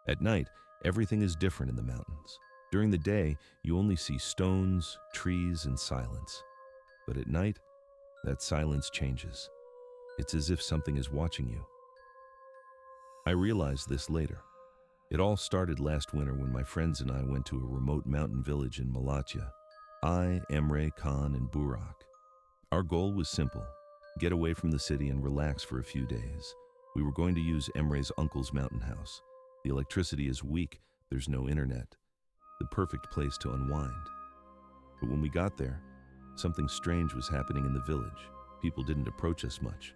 At night, everything is different in the mountains. During the day, you only see stones, trees, and silence. But at night, that silence changes. It's as if something is watching you. I realized this later. It all started last winter when my friends and I went to a remote mountain village in Malatya. I, Emre, Khan, and Burak. Our goal was simple: get away from the city and relax for a few days. We were going to use Emre's uncle's mountain house. The electricity is weak, there's no internet. The perfect place to unwind. But when we got there, something strange was happening in the village. People didn't approach us much.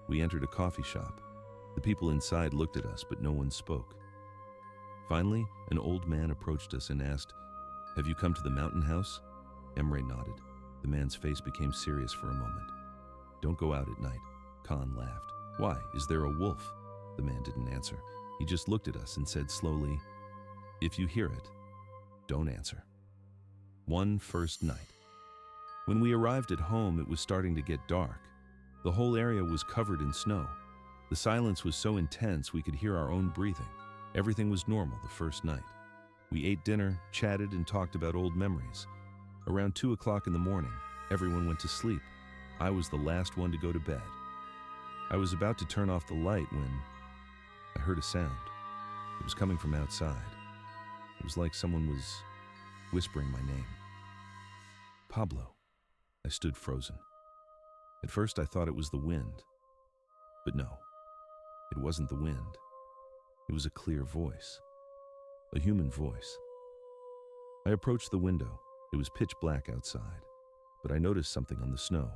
We entered a coffee shop. The people inside looked at us, but no one spoke. Finally, an old man approached us and asked, "Have you come to the mountain house?" Emre nodded. The man's face became serious for a moment. "Don't go out at night." Khan laughed. "Why? Is there a wolf?" The man didn't answer. He just looked at us and said slowly, "If you hear it, don't answer." One first night. When we arrived at home, it was starting to get dark. The whole area was covered in snow. The silence was so intense we could hear our own breathing. Everything was normal the first night. We ate dinner, chatted, and talked about old memories. Around 2 o'clock in the morning, everyone went to sleep. I was the last one to go to bed. I was about to turn off the light when I heard a sound. It was coming from outside. It was like someone was whispering my name. "Pablo." I stood frozen. At first I thought it was the wind. But no, it wasn't the wind. It was a clear voice. A human voice. I approached the window. It was pitch black outside, but I noticed something on the snow.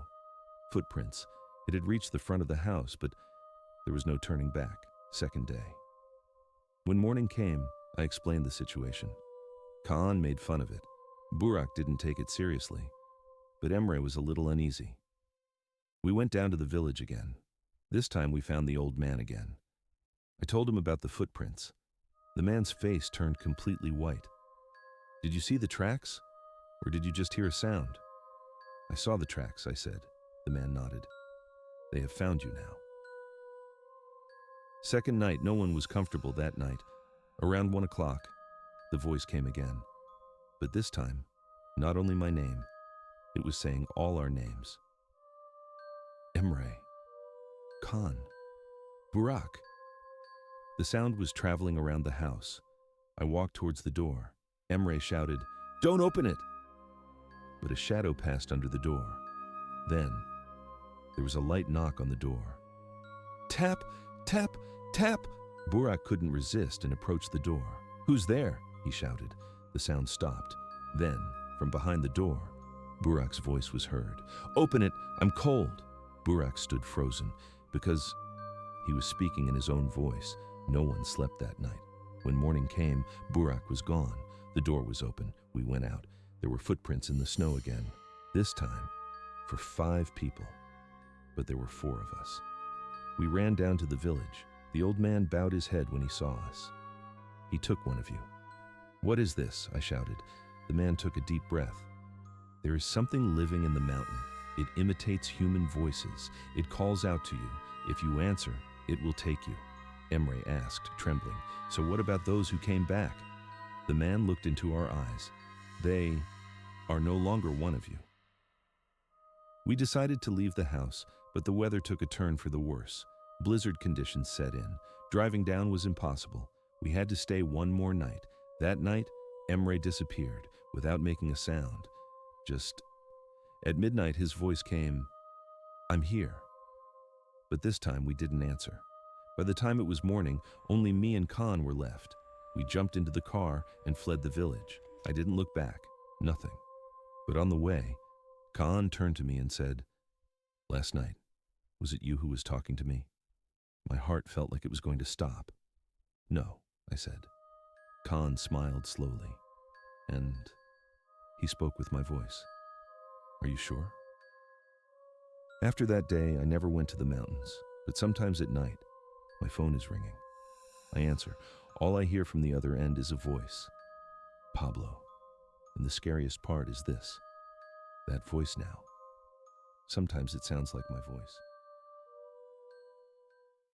Footprints. It had reached the front of the house, but there was no turning back. Second day. When morning came, I explained the situation. Khan made fun of it. Burak didn't take it seriously, but Emre was a little uneasy. We went down to the village again. This time we found the old man again. I told him about the footprints. The man's face turned completely white. "Did you see the tracks? Or did you just hear a sound?" "I saw the tracks," I said. The man nodded. "They have found you now." Second night, no one was comfortable that night. Around 1 o'clock, the voice came again. But this time, not only my name, it was saying all our names. Emre, Khan, Burak. The sound was traveling around the house. I walked towards the door. Emre shouted, "Don't open it!" But a shadow passed under the door. Then, there was a light knock on the door. "Tap, tap, tap!" Burak couldn't resist and approached the door. "Who's there?" he shouted. The sound stopped. Then, from behind the door, Burak's voice was heard. "Open it, I'm cold." Burak stood frozen. Because he was speaking in his own voice, no one slept that night. When morning came, Burak was gone. The door was open. We went out. There were footprints in the snow again. This time, for 5 people. But there were 4 of us. We ran down to the village. The old man bowed his head when he saw us. "He took one of you." "What is this?" I shouted. The man took a deep breath. "There is something living in the mountain. It imitates human voices. It calls out to you. If you answer, it will take you." Emre asked, trembling. "So what about those who came back?" The man looked into our eyes. "They are no longer one of you." We decided to leave the house, but the weather took a turn for the worse. Blizzard conditions set in. Driving down was impossible. We had to stay one more night. That night, Emre disappeared without making a sound. Just at midnight, his voice came, "I'm here." But this time we didn't answer. By the time it was morning, only me and Khan were left. We jumped into the car and fled the village. I didn't look back. Nothing. But on the way, Khan turned to me and said, "Last night, was it you who was talking to me?" My heart felt like it was going to stop. "No," I said. Khan smiled slowly, and he spoke with my voice. "Are you sure?" After that day, I never went to the mountains, but sometimes at night, my phone is ringing. I answer. All I hear from the other end is a voice. Pablo. And the scariest part is this. That voice now. Sometimes it sounds like my voice.